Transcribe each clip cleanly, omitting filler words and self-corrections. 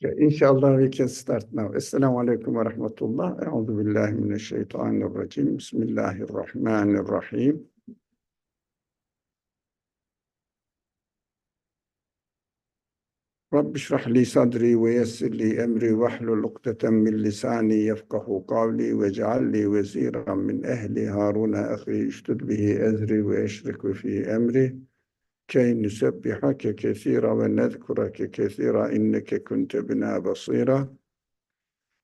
Okay, inshallah, we can start now. Assalamu alaikum wa rahmatullah. A'udhu billahi minash shaitanir rajim. Bismillahir rahmanir rahim. رب اشرح لي صدري ويسر لي أمري واحلل عقدة من لساني يفقه قولي واجعل لي وزيرا من أهلي هارون أخي اشدد به أزري وأشرك في أمري كي نسبحك كثيرا ونذكرك كثيرا إنك كنت بنا بصيرا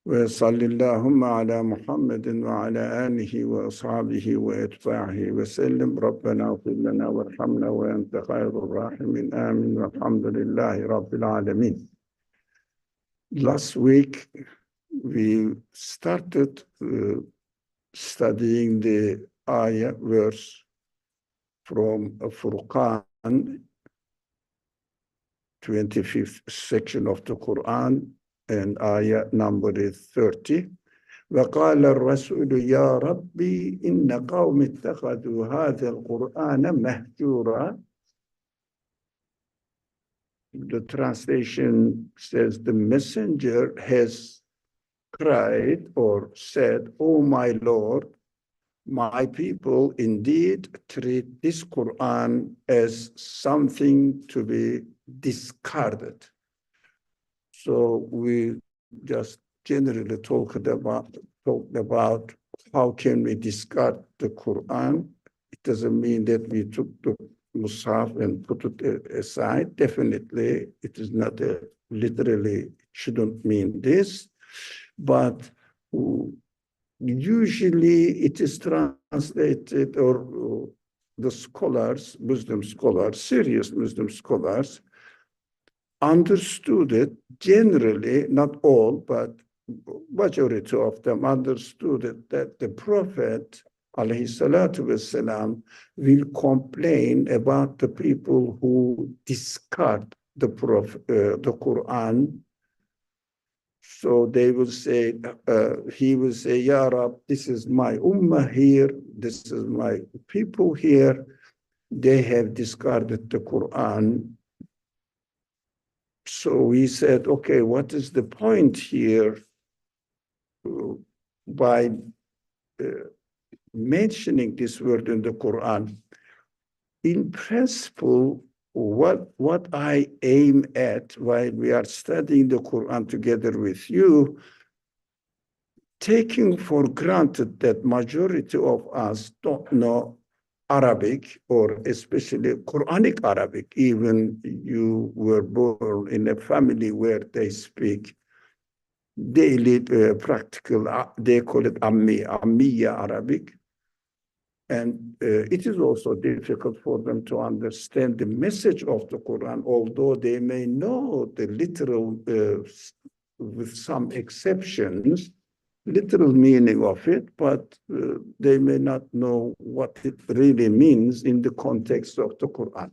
وصل اللهم على محمد وعلى آله وأصحابه وأتباعه وسلم ربنا اغفر لنا وارحمنا وأنت خير الراحمين آمين والحمد لله رب العالمين. Last week we started studying the ayah verse from Furqan, 25th section of the Qur'an, and ayah number is 30. وقال الرسول يا ربي إن قوم اتخذوا هذا القرآن مهجورا. The translation says the messenger has cried or said, "Oh my Lord, my people indeed treat this Quran as something to be discarded." So we just generally talked about how can we discard the Quran. It doesn't mean that we took the Mus'haf and put it aside. Definitely, it is not literally, shouldn't mean this. But usually it is translated, or the scholars, Muslim scholars, serious Muslim scholars, understood it generally, not all, but majority of them understood it, that the Prophet alayhi salatu wasalam will complain about the people who discard the Quran. So they will say, he will say, Ya Rab, this is my ummah here, this is my people here, they have discarded the Quran. So we said, okay, what is the point here by mentioning this word in the Quran? In principle, what I aim at while we are studying the Quran together with you, taking for granted that majority of us don't know Arabic, or especially Quranic Arabic, even you were born in a family where they speak daily practical, they call it Ammiya Arabic. And it is also difficult for them to understand the message of the Quran, although they may know the literal, with some exceptions, literal meaning of it, but they may not know what it really means in the context of the Quran.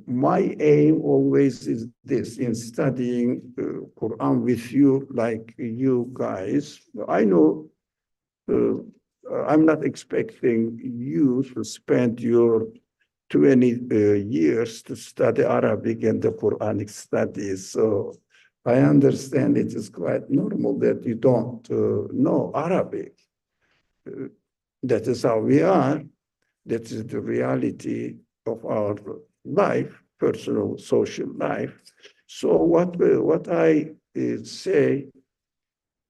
My aim always is this, in studying Quran with you, like you guys. I know I'm not expecting you to spend your 20 years to study Arabic and the Quranic studies. So I understand it is quite normal that you don't know Arabic. That is how we are. That is the reality of our life, personal, social life. So what I say,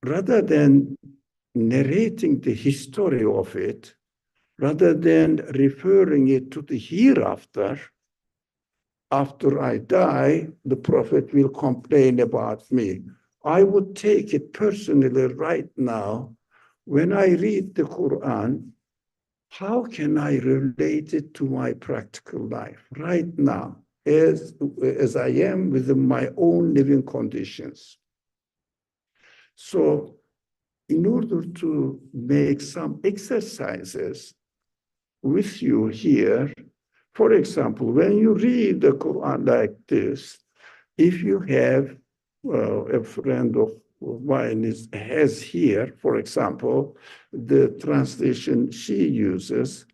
rather than narrating the history of it, rather than referring it to the hereafter, after I die, the Prophet will complain about me. I would take it personally right now. When I read the Quran, how can I relate it to my practical life right now, as I am within my own living conditions? So in order to make some exercises with you here, for example, when you read the Quran like this, if you have a friend of mine has here, for example, the translation she uses,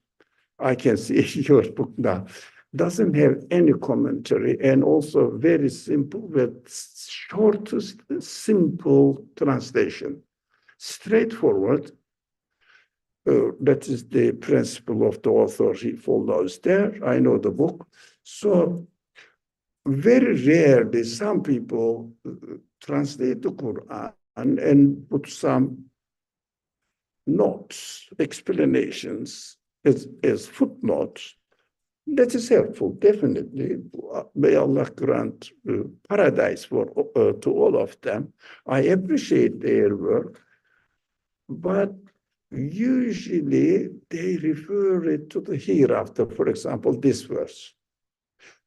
I can see your book now. doesn't have any commentary, and also very simple, with shortest, simple translation. Straightforward. That is the principle of the author. He follows there. I know the book. So very rarely some people translate the Quran and put some notes, explanations as footnotes. That is helpful, definitely. May Allah grant paradise for to all of them. I appreciate their work, but usually they refer it to the hereafter. For example, this verse.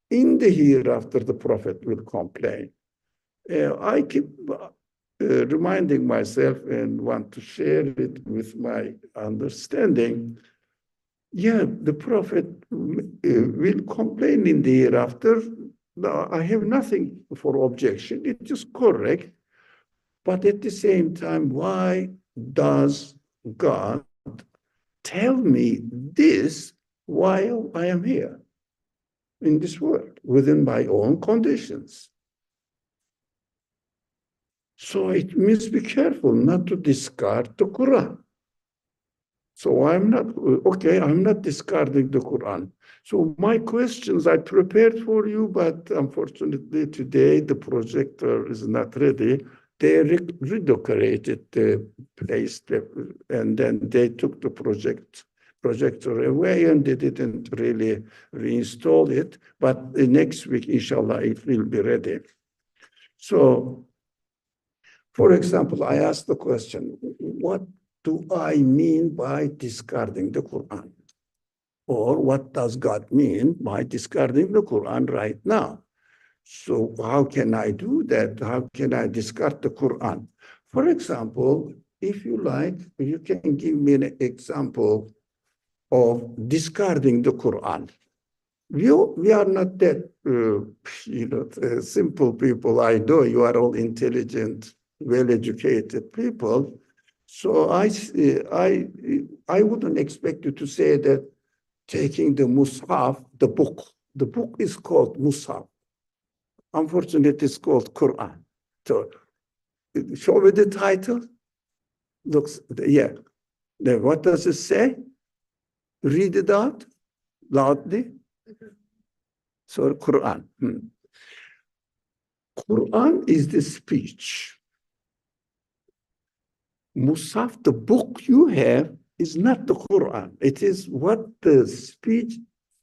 In the hereafter, the Prophet will complain. I keep reminding myself and want to share it with my understanding. Yeah, the Prophet will complain in the hereafter. No, I have nothing for objection. It is correct. But at the same time, why does God tell me this while I am here in this world, within my own conditions? So it means be careful not to discard the Quran. So I'm not discarding the Quran. So my questions I prepared for you, but unfortunately today the projector is not ready. They redecorated the place, and then they took the projector away, and they didn't really reinstall it. But next week, inshallah, it will be ready. So, for example, I asked the question, what do I mean by discarding the Quran? Or what does God mean by discarding the Quran right now? So how can I do that? How can I discard the Quran? For example, if you like, you can give me an example of discarding the Quran. We are not that simple people. I know you are all intelligent, well-educated people. So I wouldn't expect you to say that taking the Mus'haf, the book is called Mus'haf. Unfortunately, it's called Qur'an. So show me the title. Looks, yeah. Then what does it say? Read it out loudly. So Qur'an. Qur'an is the speech. Musaf, the book you have, is not the Quran. It is what the speech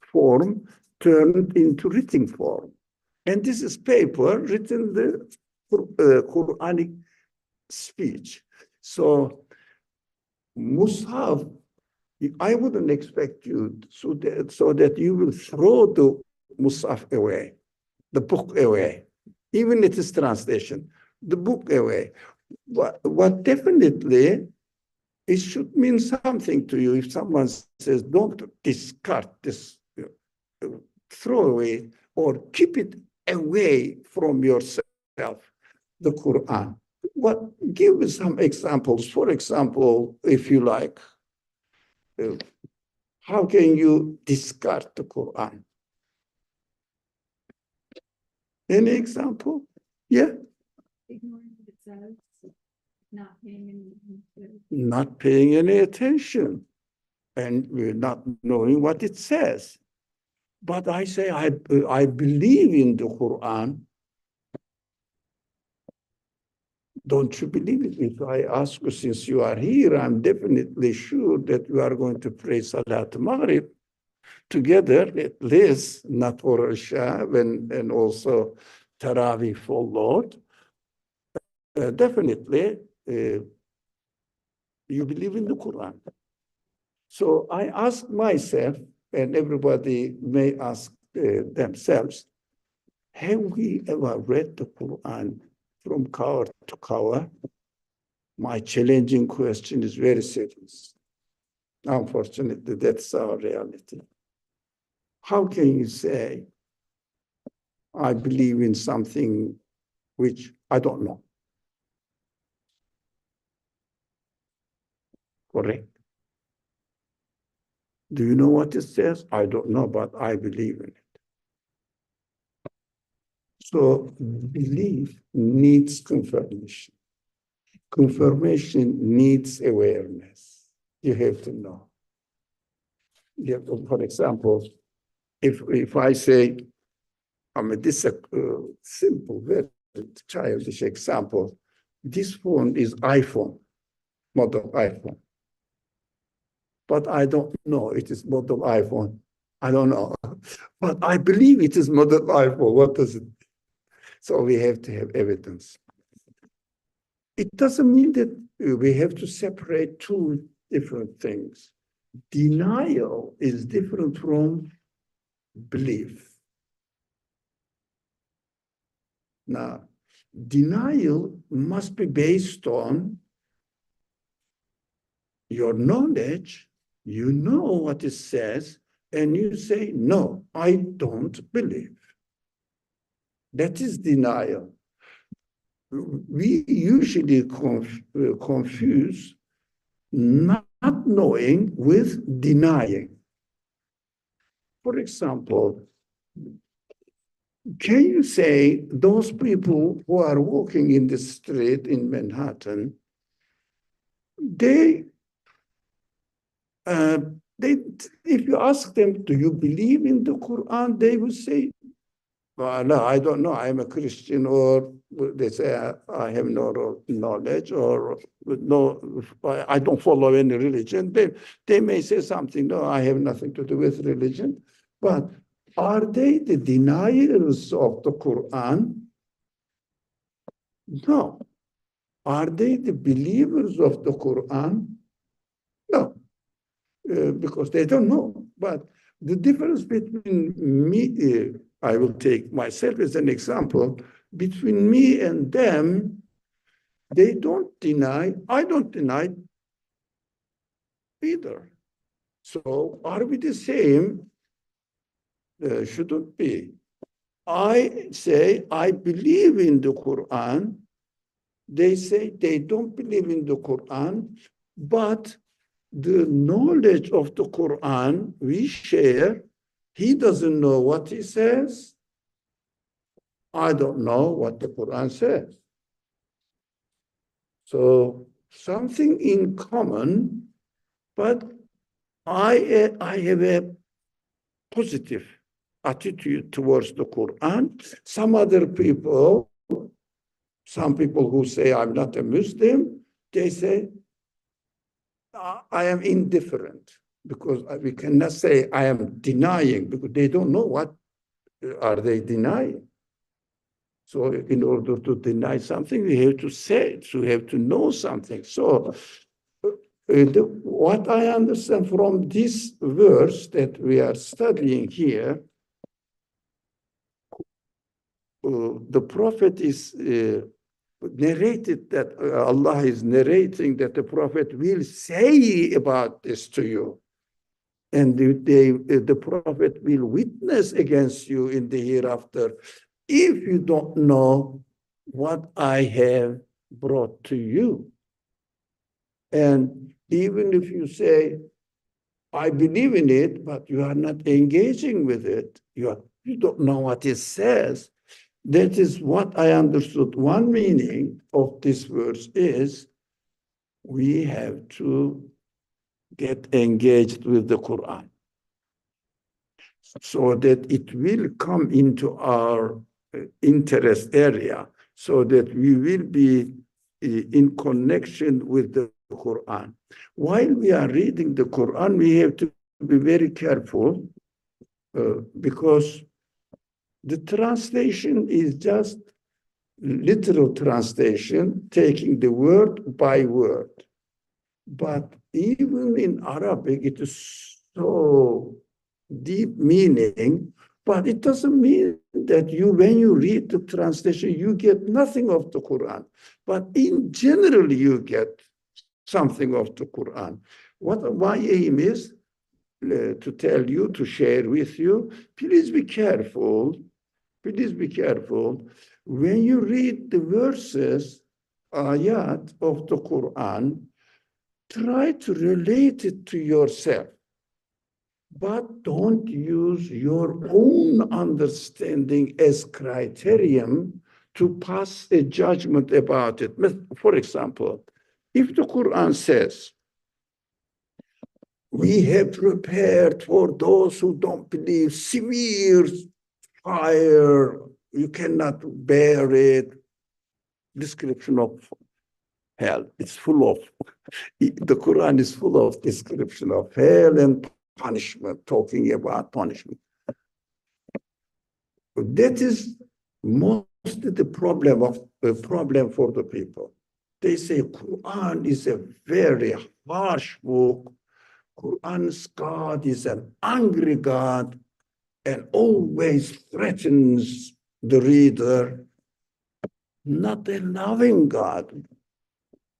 form turned into written form. And this is paper written the Quranic speech. So Musaf, I wouldn't expect you so that you will throw the Musaf away, the book away, even it is translation, the book away. What definitely, it should mean something to you if someone says, don't discard this, throw away, or keep it away from yourself, the Quran. Give me some examples. For example, if you like, how can you discard the Quran? Any example? Yeah. Ignoring what it says, not paying any attention. Not paying any attention and not knowing what it says. But I say, I believe in the Quran. Don't you believe it? If I ask you, since you are here, I'm definitely sure that we are going to pray Salat Maghrib together, at least, not for Isha, and also Taraweeh followed. Definitely, you believe in the Quran. So I ask myself, and everybody may ask themselves, have we ever read the Quran from cover to cover? My challenging question is very serious. Unfortunately, that's our reality. How can you say, I believe in something which I don't know? Correct. Do you know what it says? I don't know, but I believe in it. So belief needs confirmation. Confirmation needs awareness. You have to know. For example, if I say, I mean, this is a simple, very childish example. This phone is iPhone, model iPhone. But I don't know it is model iPhone. I don't know. But I believe it is model iPhone. What does it mean? So we have to have evidence. It doesn't mean that we have to separate two different things. Denial is different from belief. Now, denial must be based on your knowledge. You know what it says, and you say, no, I don't believe. That is denial. We usually confuse not knowing with denying. For example, can you say those people who are walking in the street in Manhattan, they, if you ask them, do you believe in the Quran? They will say, well, no, I don't know. I'm a Christian, or they say I have no knowledge, or no, I don't follow any religion. They may say something. No, I have nothing to do with religion. But are they the deniers of the Quran? No. Are they the believers of the Quran? No, because they don't know. But the difference between me, I will take myself as an example, between me and them, they don't deny, I don't deny either. So are we the same? Shouldn't be. I say, I believe in the Quran. They say they don't believe in the Quran, but the knowledge of the Quran we share. He doesn't know what he says. I don't know what the Quran says. So something in common, but I have a positive attitude towards the Quran. Some other people, some people who say I'm not a Muslim, they say I am indifferent, because we cannot say I am denying, because they don't know what are they denying. So in order to deny something, we have to say it. We have to know something. So what I understand from this verse that we are studying here, the prophet is narrated that Allah is narrating that the prophet will say about this to you. And the prophet will witness against you in the hereafter if you don't know what I have brought to you. And even if you say, I believe in it, but you are not engaging with it, you don't know what it says. That is what I understood. One meaning of this verse is we have to get engaged with the Quran so that it will come into our interest area, so that we will be in connection with the Quran. While we are reading the Quran, we have to be very careful because the translation is just literal translation, taking the word by word. But even in Arabic, it is so deep meaning, but it doesn't mean that when you read the translation, you get nothing of the Quran. But in general, you get something of the Quran. What my aim is to tell you, to share with you, please be careful. Please be careful. When you read the verses, ayat of the Quran, try to relate it to yourself. but don't use your own understanding as criterion to pass a judgment about it. For example, if the Quran says, we have prepared for those who don't believe severe fire, you cannot bear it, description of hell. It's full of, the Quran is full of description of hell and punishment, talking about punishment. That is mostly the problem for the people. They say Quran is a very harsh book. Quran's God is an angry God and always threatens the reader, not a loving God.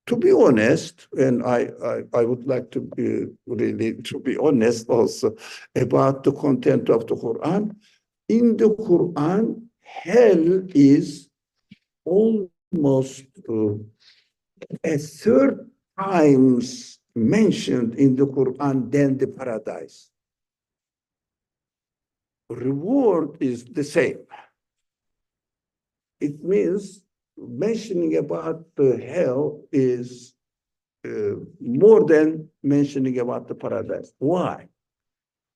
To be honest, and I would like to be really to be honest also about the content of the Quran. In the Quran, hell is almost a third times mentioned in the Quran than the paradise. Reward is the same. It means mentioning about the hell is more than mentioning about the paradise. Why?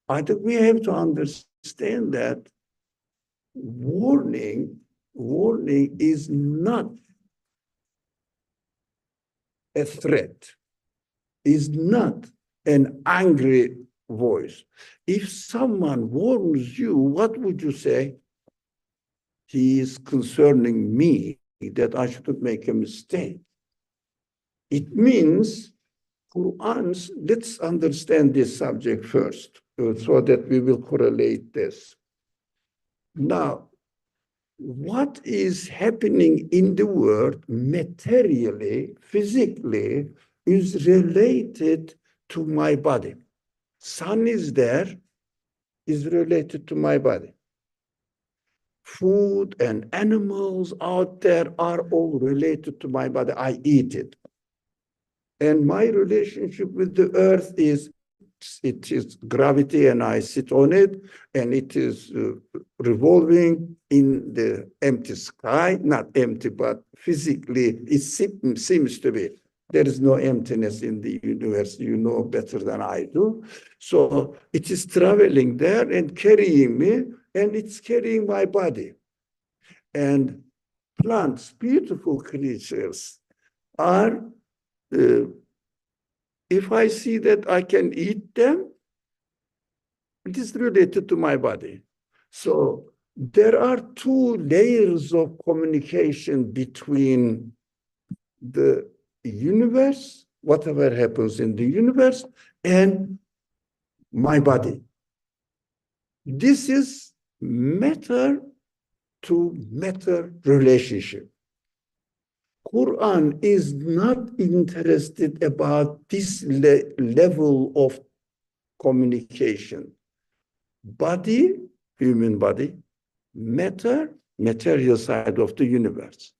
I think we have to understand that warning is not a threat, is not an angry voice. If someone warns you, what would you say? He is concerning me that I shouldn't make a mistake. It means Qur'an's, let's understand this subject first so that we will correlate this. Now, what is happening in the world materially, physically, is related to my body. Sun is there, is related to my body. Food and animals out there are all related to my body. I eat it. And my relationship with the earth is, it is gravity and I sit on it and it is revolving in the empty sky, not empty, but physically it seems to be. There is no emptiness in the universe, you know better than I do. So it is traveling there and carrying me and it's carrying my body. And plants, beautiful creatures, are if I see that I can eat them, it is related to my body. So there are two layers of communication between the universe, whatever happens in the universe, and my body. This is matter to matter relationship. Quran is not interested about this level of communication. Body, human body, matter, material side of the universe.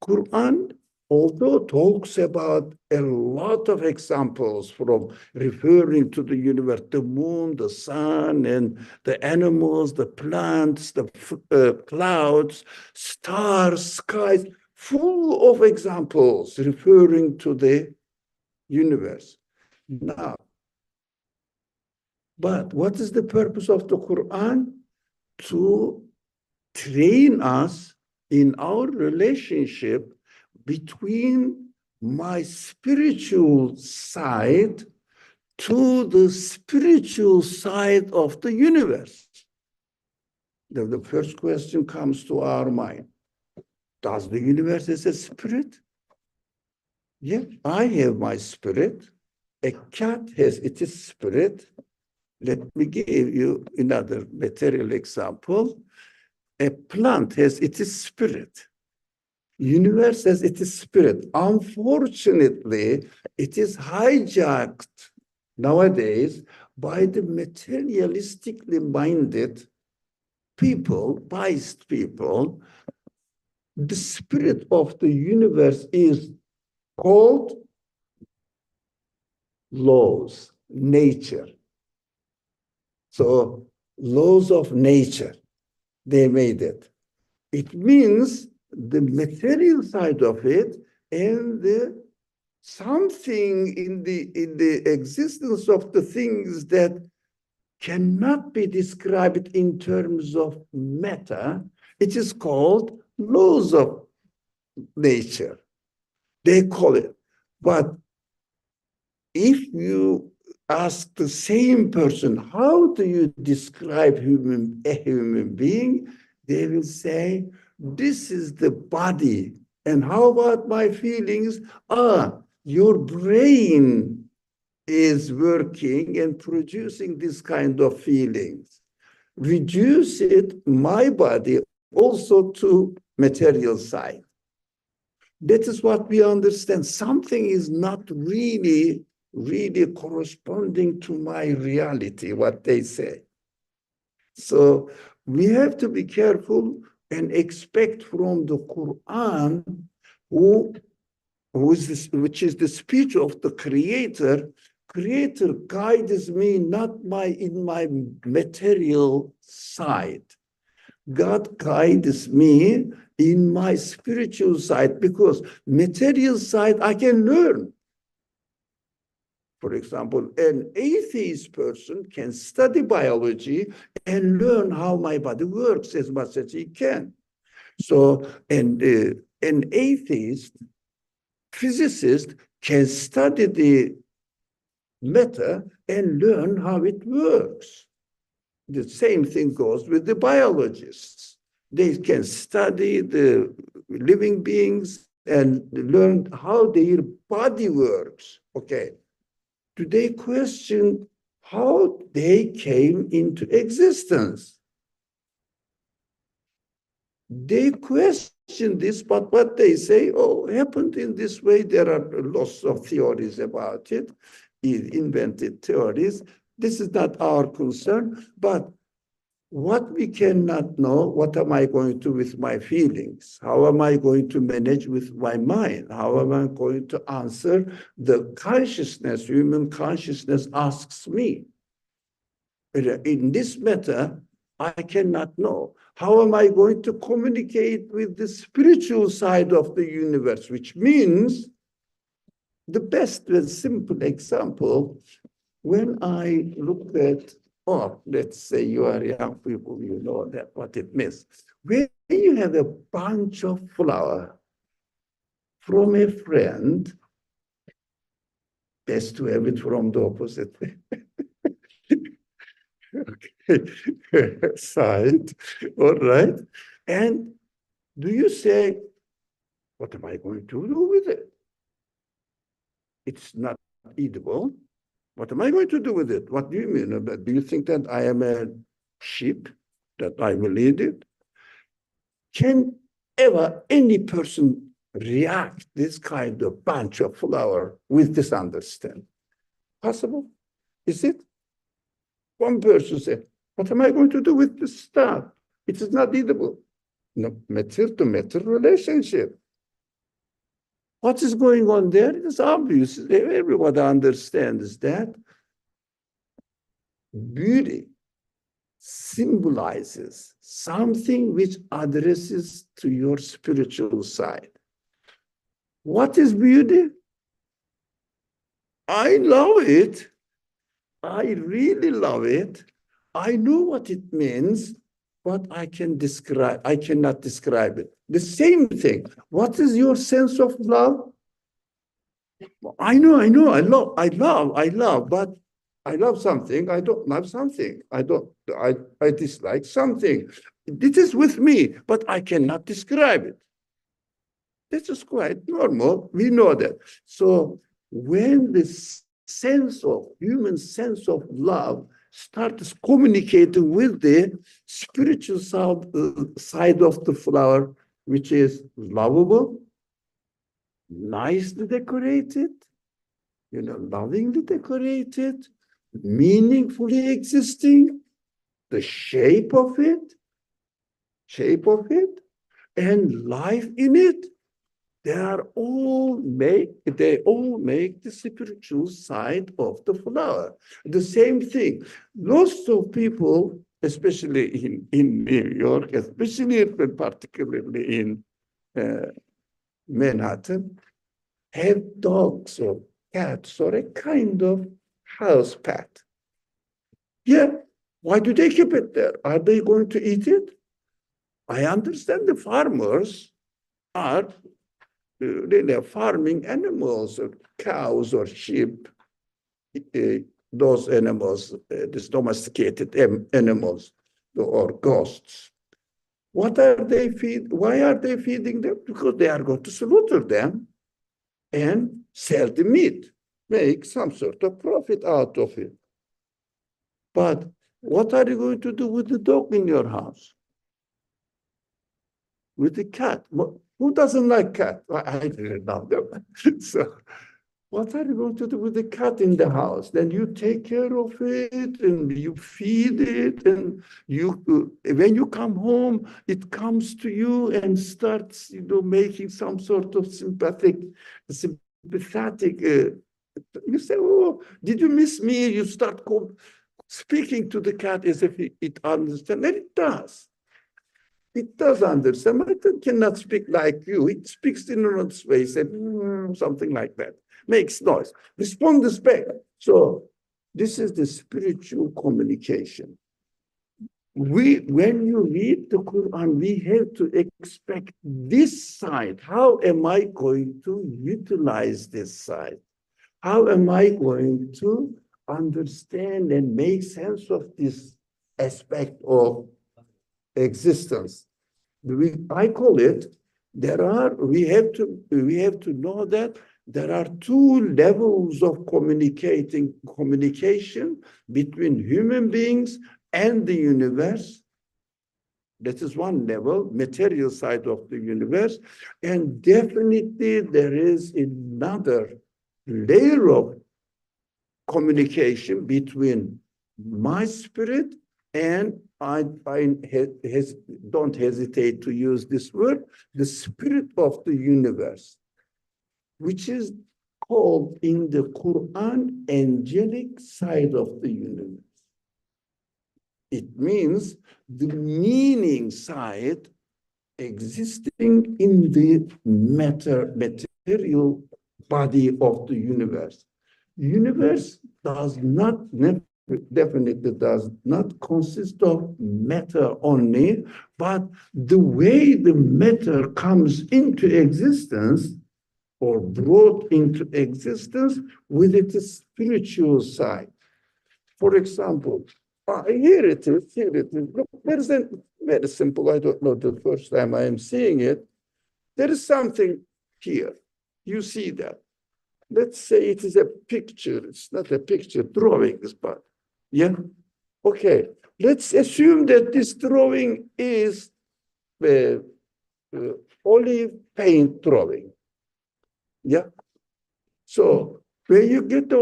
Quran, although talks about a lot of examples from referring to the universe, the moon, the sun, and the animals, the plants, the clouds, stars, skies, full of examples referring to the universe. Now, but what is the purpose of the Quran? To train us in our relationship between my spiritual side to the spiritual side of the universe. The first question comes to our mind. Does the universe have a spirit? Yeah, I have my spirit. A cat has its spirit. Let me give you another material example. A plant has its spirit. Universe has its spirit. Unfortunately, it is hijacked nowadays by the materialistically minded people, biased people. The spirit of the universe is called laws, nature. So laws of nature, they made it. It means the material side of it and the something in the existence of the things that cannot be described in terms of matter. It is called laws of nature. They call it. But if you ask the same person, how do you describe a human being? They will say, this is the body. And how about my feelings? Your brain is working and producing this kind of feelings. Reduce it, my body, also to material side. That is what we understand. Something is not really corresponding to my reality, what they say. So we have to be careful and expect from the Qur'an, which is the speech of the Creator. Creator guides me not in my material side. God guides me in my spiritual side, because material side I can learn. For example, an atheist person can study biology and learn how my body works as much as he can. So, an atheist physicist can study the matter and learn how it works. The same thing goes with the biologists. They can study the living beings and learn how their body works. Okay. Do they question how they came into existence? They question this, but what they say, happened in this way. There are lots of theories about it, invented theories. This is not our concern, but what we cannot know, what am I going to do with my feelings? How am I going to manage with my mind? How am I going to answer the consciousness, human consciousness asks me? In this matter, I cannot know. How am I going to communicate with the spiritual side of the universe? Which means the best and simple example, when I look at, let's say you are young people, you know that what it means. When you have a bunch of flower from a friend, best to have it from the opposite side, all right? And do you say, what am I going to do with it? It's not edible. What am I going to do with it? What do you mean? Do you think that I am a sheep, that I will eat it? Can ever any person react this kind of bunch of flower with this understanding? Possible? Is it? One person said, what am I going to do with this stuff? It is not edible. No, matter-to-matter relationship. What is going on there? It is obvious. Everybody understands that beauty symbolizes something which addresses to your spiritual side. What is beauty? I love it. I really love it. I know what it means, but I cannot describe it. The same thing. What is your sense of love? I know, I love, but I love something, I don't love something. I dislike something. It is with me, but I cannot describe it. This is quite normal. We know that. So when the human sense of love starts communicating with the spiritual side of the flower, which is lovable, nicely decorated, lovingly decorated, meaningfully existing, the shape of it, and life in it, they all make the spiritual side of the flower. The same thing. Lots of people, especially in New York, especially particularly in Manhattan, have dogs or cats or a kind of house pet. Yeah, why do they keep it there? Are they going to eat it? I understand the farmers are really farming animals, or cows or sheep, those animals, these domesticated animals or ghosts. What are they Why are they feeding them? Because they are going to slaughter them and sell the meat, make some sort of profit out of it. But what are you going to do with the dog in your house? With the cat? Who doesn't like cat? I didn't know them. So what are you going to do with the cat in the house? Then you take care of it and you feed it, and when you come home, it comes to you and starts, making some sort of sympathetic. You say, "Oh, did you miss me?" You start speaking to the cat as if it understands, and it does. It does understand, but it cannot speak like you. It speaks in its own space, and something like that. Makes noise. Responds back. So this is the spiritual communication. When you read the Quran, we have to expect this side. How am I going to utilize this side? How am I going to understand and make sense of this aspect of existence? I call it, we have to know that there are two levels of communication between human beings and the universe. That is one level, material side of the universe. And definitely there is another layer of communication between my spirit and I don't hesitate to use this word, the spirit of the universe, which is called in the Quran angelic side of the universe. It means the meaning side existing in the material body of the universe. Universe definitely does not consist of matter only, but the way the matter comes into existence or brought into existence with its spiritual side. For example, here it is. Look, there is a very simple, I don't know the first time I am seeing it. There is something here. You see that. Let's say it is a picture. It's not a picture, drawings, but yeah. Okay. Let's assume that this drawing is olive paint drawing. Yeah. So when you get the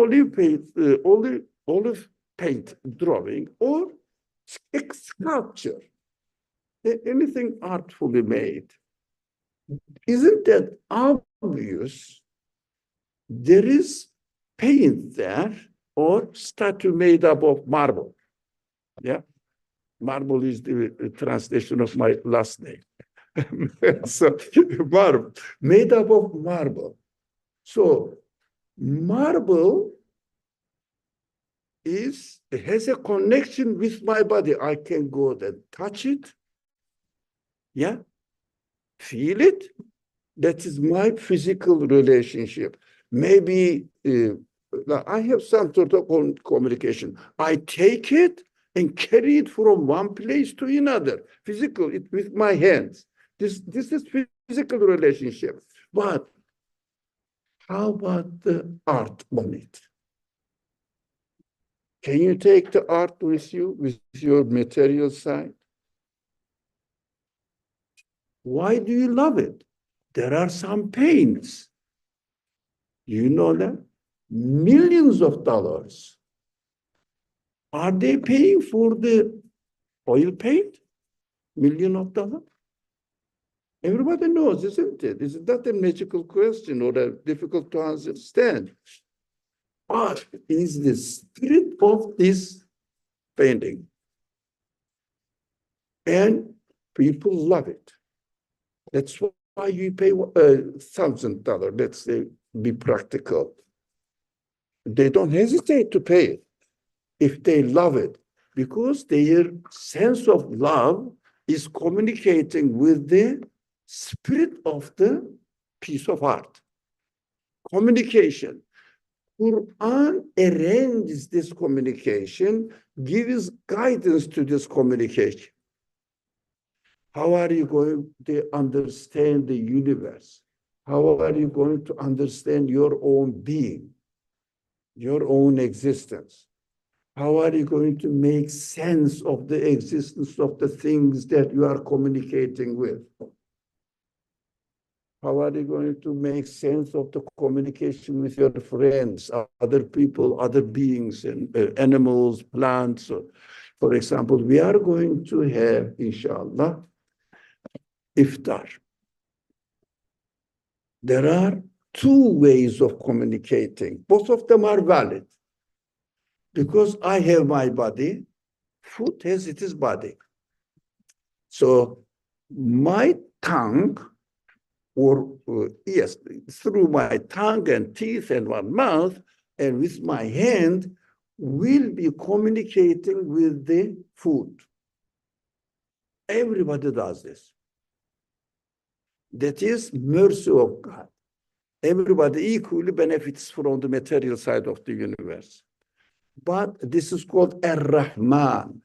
olive paint drawing or a sculpture, anything artfully made, isn't that obvious? There is paint there or statue made up of marble. Yeah. Marble is the translation of my last name. So marble, made up of marble. So marble has a connection with my body. I can go and touch it. Yeah. Feel it. That is my physical relationship. Maybe I have some sort of communication. I take it and carry it from one place to another, physical, with my hands. This is physical relationship. But how about the art on it? Can you take the art with you, with your material side? Why do you love it? There are some paints. You know that? Millions of dollars. Are they paying for the oil paint? $1 million? Everybody knows, isn't it? It's not a magical question or a difficult to understand. What is the spirit of this painting? And people love it. That's why you pay $1,000. Let's say, be practical. They don't hesitate to pay it if they love it, because their sense of love is communicating with the spirit of the piece of art. Communication. Quran arranges this communication, gives guidance to this communication. How are you going to understand the universe? How are you going to understand your own being, your own existence? How are you going to make sense of the existence of the things that you are communicating with? How are you going to make sense of the communication with your friends, other people, other beings, and animals, plants? For example, we are going to have, inshallah, iftar. There are two ways of communicating. Both of them are valid. Because I have my body, food has its body. So my tongue, or yes, through my tongue and teeth and one mouth, and with my hand, will be communicating with the food. Everybody does this. That is mercy of God. Everybody equally benefits from the material side of the universe. But this is called Ar-Rahman.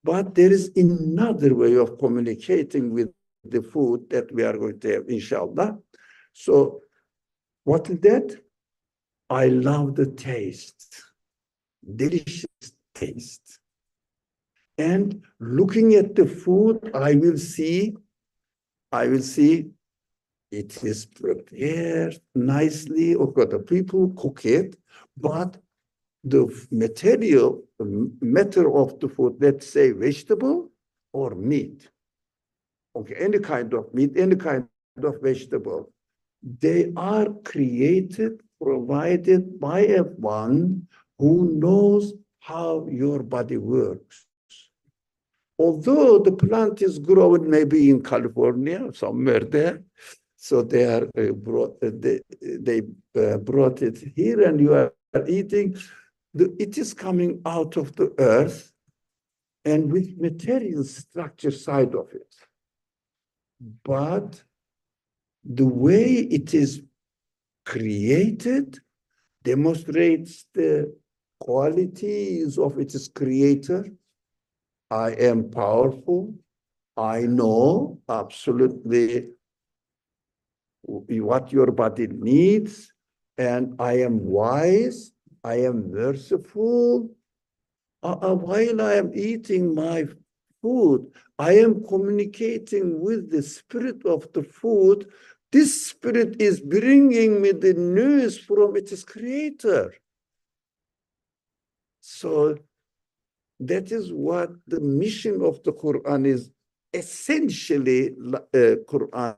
But there is another way of communicating with the food that we are going to have, inshallah. So what is that? I love the taste, delicious taste. And looking at the food, I will see it is prepared nicely. Okay, the people cook it, but the material, matter of the food, let's say vegetable or meat. Okay, any kind of meat, any kind of vegetable. They are created, provided by a one who knows how your body works. Although the plant is growing maybe in California, somewhere there, so they are brought it here, and you are eating. It is coming out of the earth and with material structure side of it. But the way it is created demonstrates the qualities of its creator. I am powerful. I know absolutely what your body needs, and I am wise. I am merciful. While I am eating my food, I am communicating with the spirit of the food. This spirit is bringing me the news from its creator. So that is what the mission of the Quran is. Essentially, Quran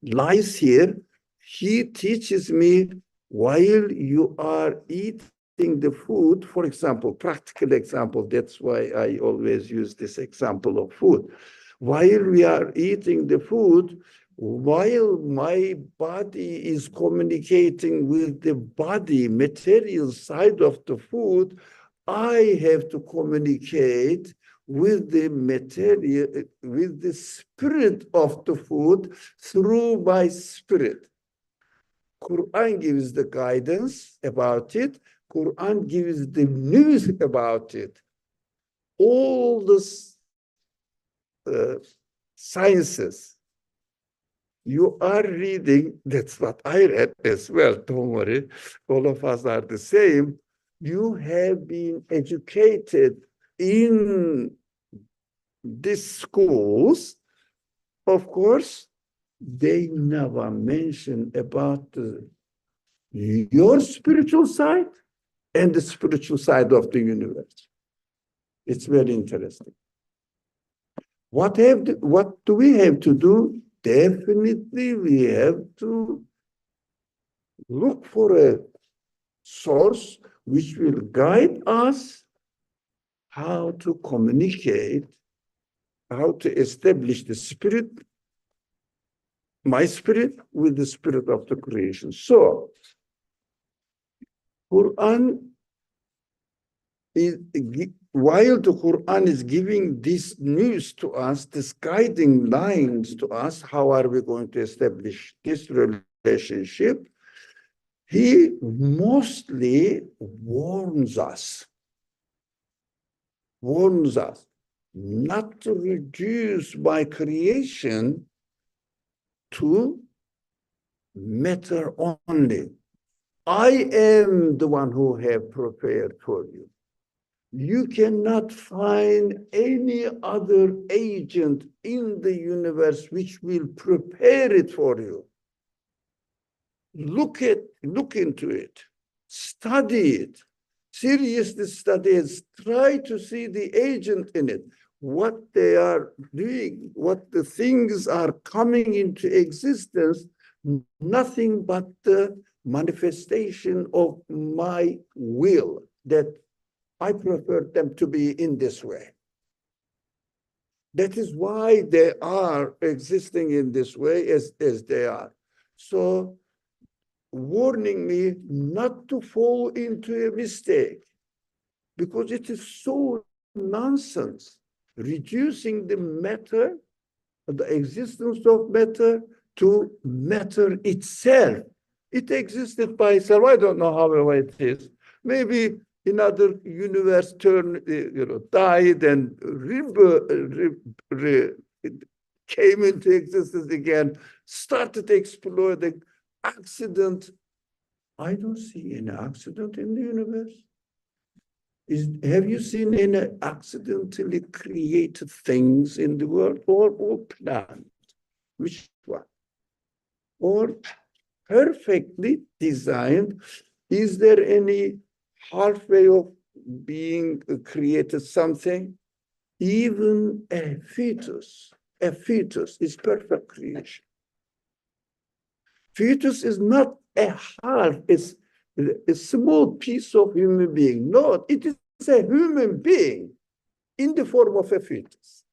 lies here. He teaches me while you are eating the food, for example, practical example, that's why I always use this example of food. While we are eating the food, while my body is communicating with the body, material side of the food, I have to communicate with the material, with the spirit of the food through my spirit. Quran gives the guidance about it. Quran gives the news about it. All the sciences you are reading, that's what I read as well, don't worry, all of us are the same. You have been educated in these schools. Of course, they never mention about your spiritual side and the spiritual side of the universe. It's very interesting. What do we have to do? Definitely, we have to look for a source which will guide us how to communicate, how to establish the spirit, my spirit, with the spirit of the creation. So, Quran is, while the Quran is giving this news to us, this guiding lines to us, how are we going to establish this relationship? He mostly warns us not to reduce my creation to matter only. I am the one who have prepared for you. You cannot find any other agent in the universe which will prepare it for you. Look into it, study it, seriously study it, try to see the agent in it, what they are doing, what the things are coming into existence, nothing but the manifestation of my will, that I prefer them to be in this way. That is why they are existing in this way as they are. So, warning me not to fall into a mistake, because it is so nonsense, reducing the matter, the existence of matter, to matter itself. It existed by itself. I don't know how it is. Maybe another universe died and came into existence again, started exploding. Accident. I don't see any accident in the universe. Have you seen any accidentally created things in the world, or planned? Which one? Or perfectly designed? Is there any halfway of being created something? Even a fetus is perfect creation. Fetus is not a half, it's a small piece of human being. No, it is a human being in the form of a fetus,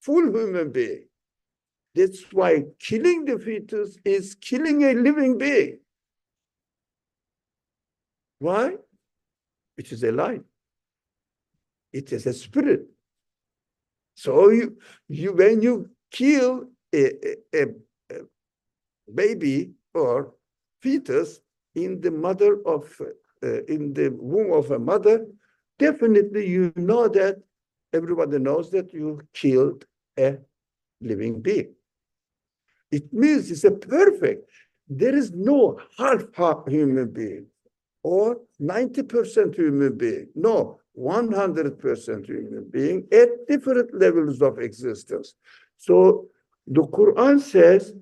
full human being. That's why killing the fetus is killing a living being. Why? It is alive. It is a spirit. So when you kill a baby or fetus in the in the womb of a mother, definitely you know that, everybody knows that you killed a living being. It means it's a perfect. There is no half human being or 90% human being. No, 100% human being at different levels of existence. So the Quran says,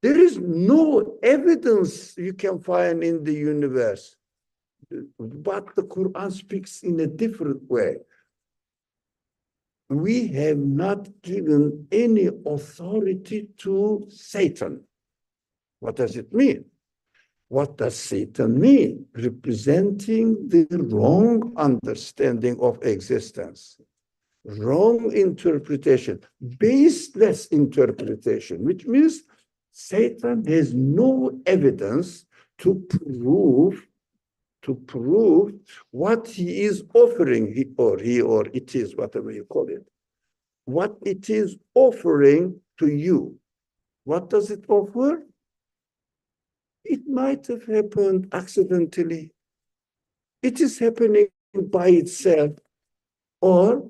there is no evidence you can find in the universe, but the Quran speaks in a different way. We have not given any authority to Satan. What does it mean? What does Satan mean? Representing the wrong understanding of existence, wrong interpretation, baseless interpretation, which means Satan has no evidence to prove what he is offering, he or it is, whatever you call it, what it is offering to you. What does it offer? It might have happened accidentally. It is happening by itself. Or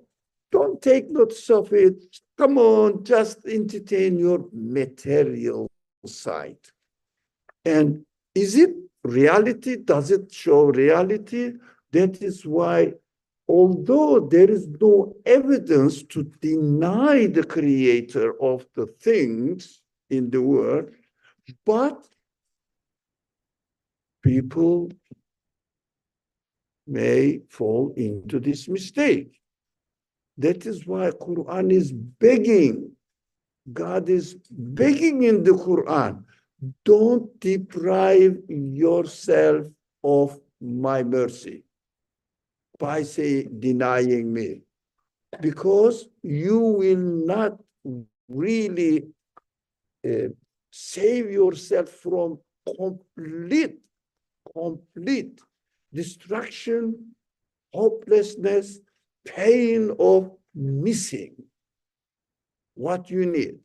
don't take notice of it. Come on, just entertain your material side. And is it reality? Does it show reality? That is why, although there is no evidence to deny the creator of the things in the world, but people may fall into this mistake. That is why Quran is begging. God is begging in the Quran, don't deprive yourself of my mercy by denying me, because you will not really save yourself from complete destruction, hopelessness, pain of missing what you need.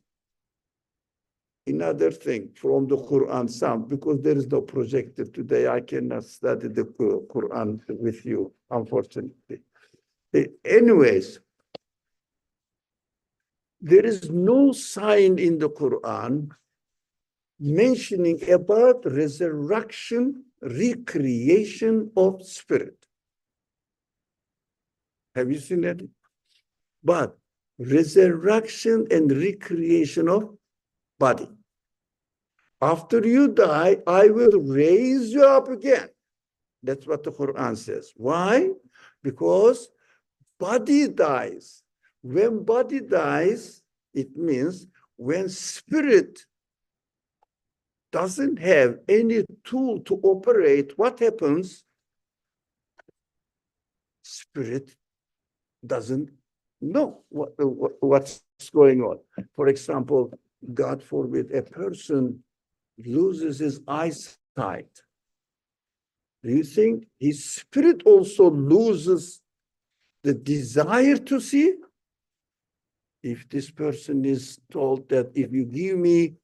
Another thing from the Quran, some, because there is no projector today, I cannot study the Quran with you, unfortunately. Anyways, there is no sign in the Quran mentioning about resurrection, recreation of spirit. Have you seen that? But resurrection and recreation of body. After you die, I will raise you up again. That's what the Quran says. Why? Because body dies. When body dies, it means when spirit doesn't have any tool to operate, what happens? Spirit doesn't know what's going on. For example, God forbid, a person loses his eyesight. Do you think his spirit also loses the desire to see? If this person is told that if you give me,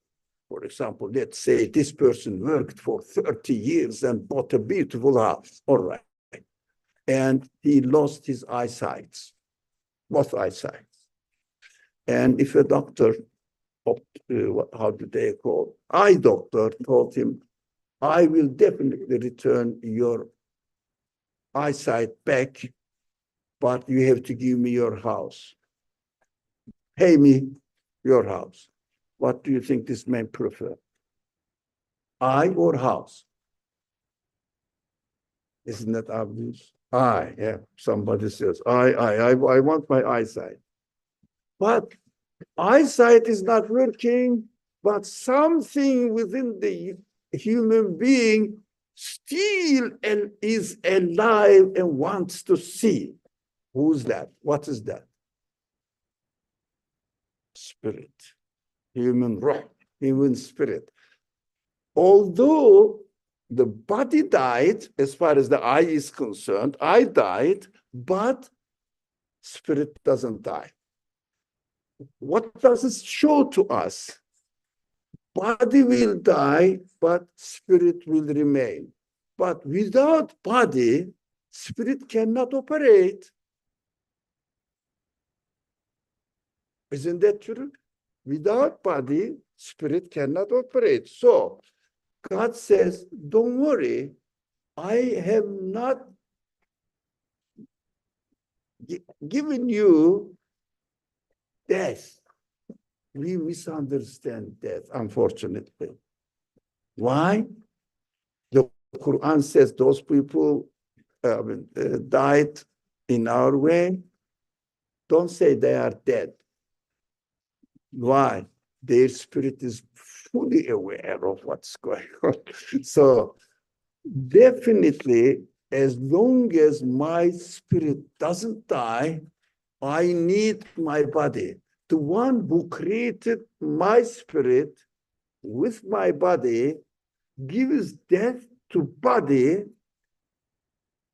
for example, let's say this person worked for 30 years and bought a beautiful house, all right, and he lost his eyesight, both eyesight. And if a doctor, how do they call, eye doctor told him, I will definitely return your eyesight back, but you have to give me your house. Pay me your house. What do you think this man prefer? Eye or house? Isn't that obvious? Eye, yeah. Somebody says, I want my eyesight. But eyesight is not working, but something within the human being still is alive and wants to see. Who's that? What is that? Spirit, human ruh, human spirit. Although the body died, as far as the eye is concerned, eye died, but spirit doesn't die. What does it show to us? Body will die, but spirit will remain. But without body, spirit cannot operate. Isn't that true? Without body, spirit cannot operate. So God says, don't worry, I have not given you death. We misunderstand death, unfortunately. Why? The Quran says those people died in our way. Don't say they are dead. Why? Their spirit is fully aware of what's going on. So definitely, as long as my spirit doesn't die, I need my body. The one who created my spirit with my body gives death to body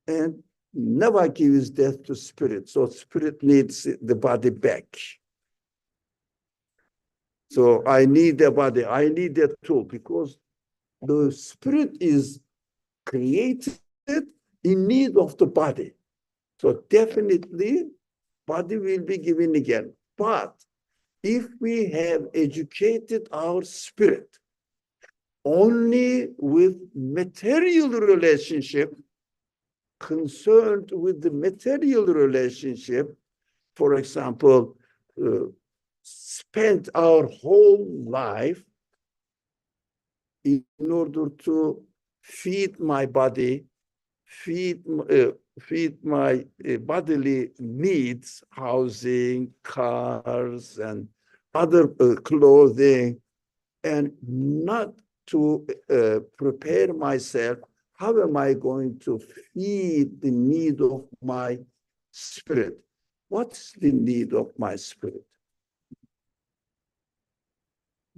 and never gives death to spirit. So spirit needs the body back. So I need the body, I need that tool, because the spirit is created in need of the body. So definitely body will be given again. But if we have educated our spirit only with material relationship, concerned with the material relationship, for example, spent our whole life in order to feed my body, feed feed my bodily needs, housing, cars, and other clothing, and not to prepare myself, how am I going to feed the need of my spirit? What's the need of my spirit?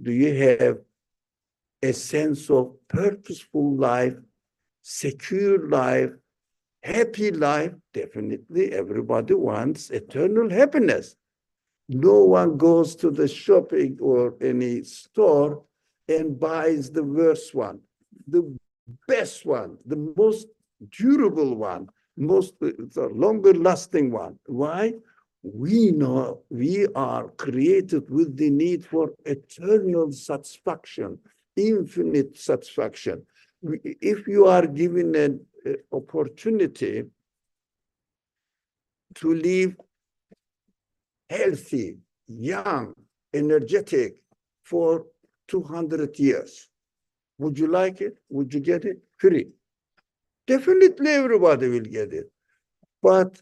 Do you have a sense of purposeful life, secure life, happy life? Definitely, everybody wants eternal happiness. No one goes to the shopping or any store and buys the worst one, the best one, the most durable one, the longer lasting one. Why? We know we are created with the need for eternal satisfaction, infinite satisfaction. If you are given an opportunity to live healthy, young, energetic for 200 years, would you like it? Would you get it? Free. Definitely everybody will get it. But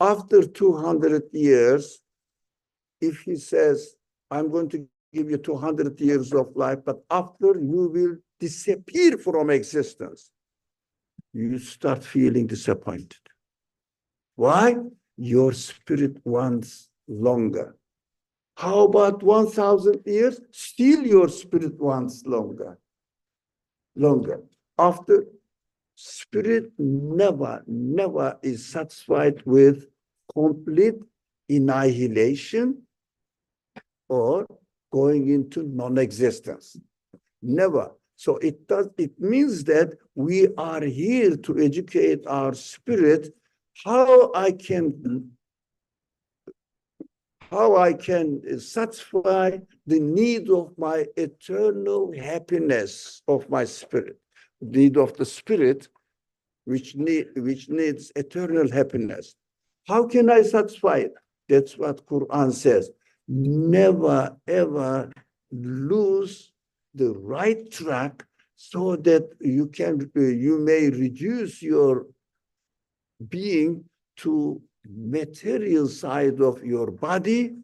after 200 years, if he says, I'm going to give you 200 years of life, but after you will disappear from existence, you start feeling disappointed. Why? Your spirit wants longer. How about 1,000 years? Still your spirit wants longer. After, spirit never is satisfied with complete annihilation or going into non-existence. Never. So it means that we are here to educate our spirit how I can satisfy the need of my eternal happiness of my spirit, need of the spirit which needs eternal happiness. How can I satisfy it? That's what Qur'an says. Never ever lose the right track so that you may reduce your being to material side of your body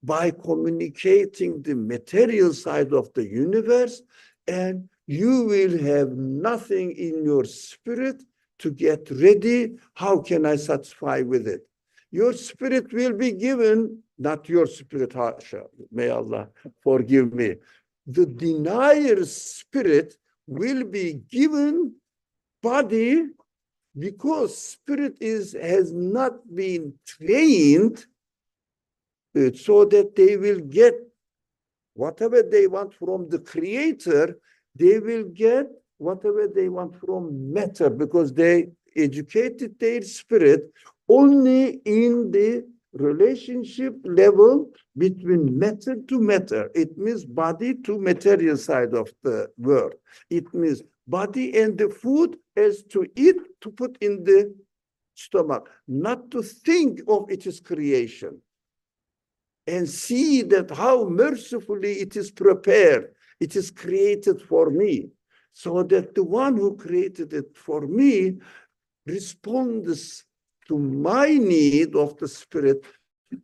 by communicating the material side of the universe, and you will have nothing in your spirit to get ready. How can I satisfy with it? Your spirit will be given, not your spirit, Hasha, may Allah forgive me. The denier's spirit will be given body because spirit has not been trained so that they will get whatever they want from the creator. They will get whatever they want from matter because they educated their spirit only in the relationship level between matter to matter. It means body to material side of the world. It means body and the food as to eat, to put in the stomach, not to think of its creation and see that how mercifully it is prepared. It is created for me, so that the one who created it for me responds to my need of the spirit.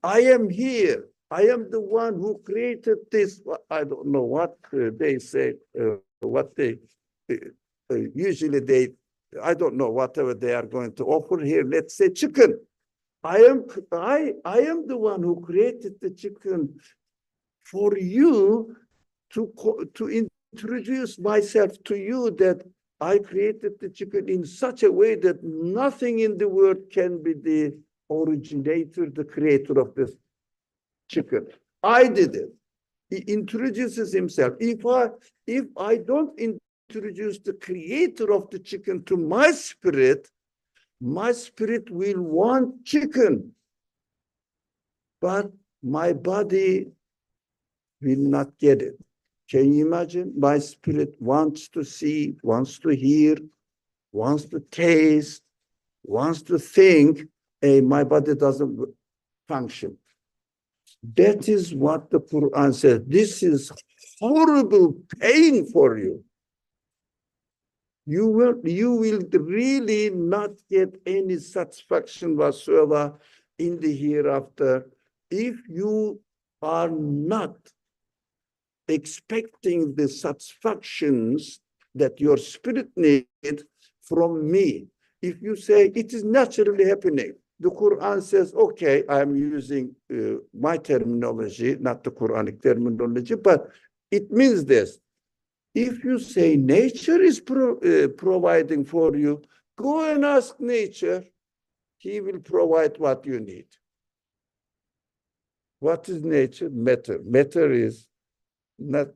I am here. I am the one who created this. I don't know what they say, what they usually I don't know, whatever they are going to offer here. Let's say chicken. I am the one who created the chicken for you to introduce myself to you, that I created the chicken in such a way that nothing in the world can be the originator, the creator of this chicken. I did it. He introduces himself. If I don't introduce the creator of the chicken to my spirit will want chicken, but my body will not get it. Can you imagine? My spirit wants to see, wants to hear, wants to taste, wants to think, and my body doesn't function. That is what the Quran says. This is horrible pain for you. You will really not get any satisfaction whatsoever in the hereafter if you are not expecting the satisfactions that your spirit needs from me. If you say it is naturally happening, the Quran says, okay, I'm using my terminology, not the Quranic terminology, but it means this. If you say nature is providing for you, go and ask nature. He will provide what you need. What is nature? Matter. Matter is not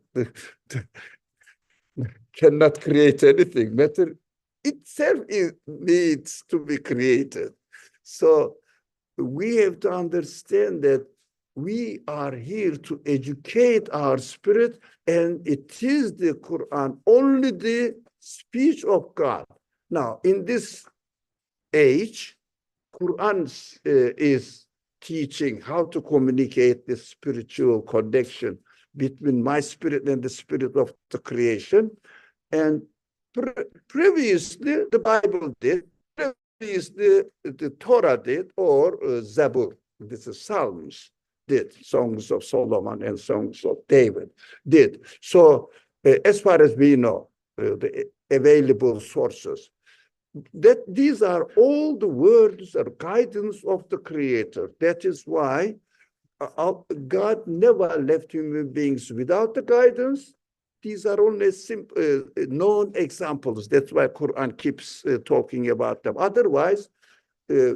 cannot create anything. Matter itself needs to be created. So we have to understand that we are here to educate our spirit, and it is the Quran, only the speech of God. Now, in this age, Quran is teaching how to communicate the spiritual connection between my spirit and the spirit of the creation. And previously, the Bible did, previously, the Torah did, or Zabur, this is Psalms, did, Songs of Solomon and Songs of David did. So as far as we know, the available sources, that these are all the words or guidance of the Creator. That is why God never left human beings without the guidance. These are only simple, known examples. That's why Quran keeps talking about them. Otherwise, we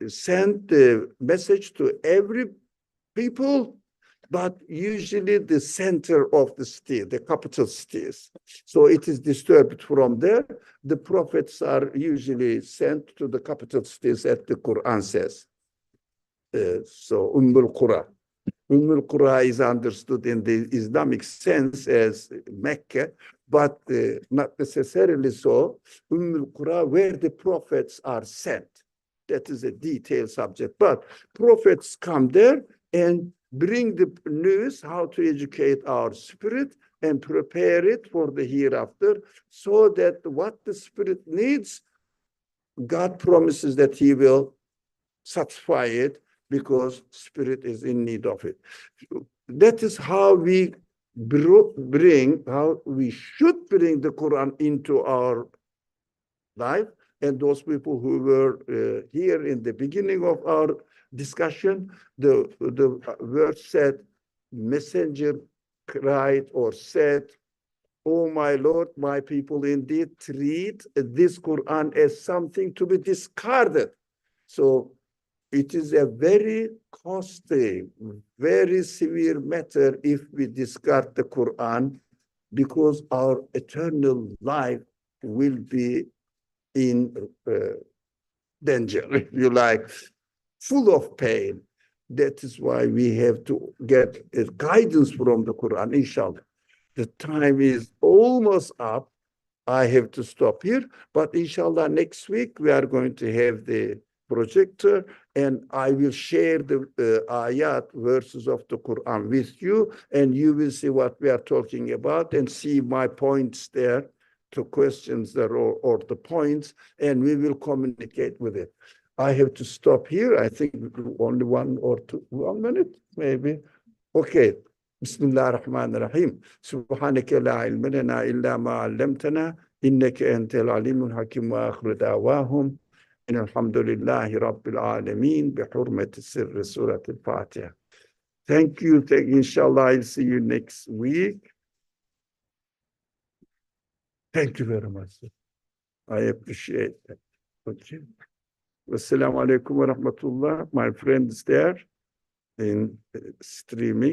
send the message to every people, but usually the center of the state, the capital cities. So it is disturbed from there. The prophets are usually sent to the capital cities, as the Quran says. So Qura. Qura is understood in the Islamic sense as Mecca, but not necessarily so. Qura, where the prophets are sent. That is a detailed subject. But prophets come there and bring the news how to educate our spirit and prepare it for the hereafter, so that what the spirit needs, God promises that he will satisfy it, because spirit is in need of it. That is how we how we should bring the Quran into our life. And those people who were here in the beginning of our discussion, the word said, messenger cried or said, "Oh my Lord, my people indeed treat this Quran as something to be discarded." So it is a very costly, very severe matter if we discard the Quran, because our eternal life will be in danger, if you like, full of pain. That is why we have to get guidance from the Quran, inshallah. The time is almost up. I have to stop here, but inshallah next week we are going to have the projector, and I will share the ayat, verses of the Quran with you, and you will see what we are talking about and see my points there, to questions there, or the points, and we will communicate with it. I have to stop here. I think only 1 minute, maybe. Okay. بسم الله الرحمن الرحيم سبحانك لا علم لنا إلا ما علمتنا إنك أنت العليم الحكيم وآخر دعواهم إن الحمد لله رب العالمين بحرمة سر سورة الفاتحة. Thank you. Inshallah, I'll see you next week. Thank you very much. I appreciate that. Okay. Wassalamu alaikum wa rahmatullah. My friends there in streaming.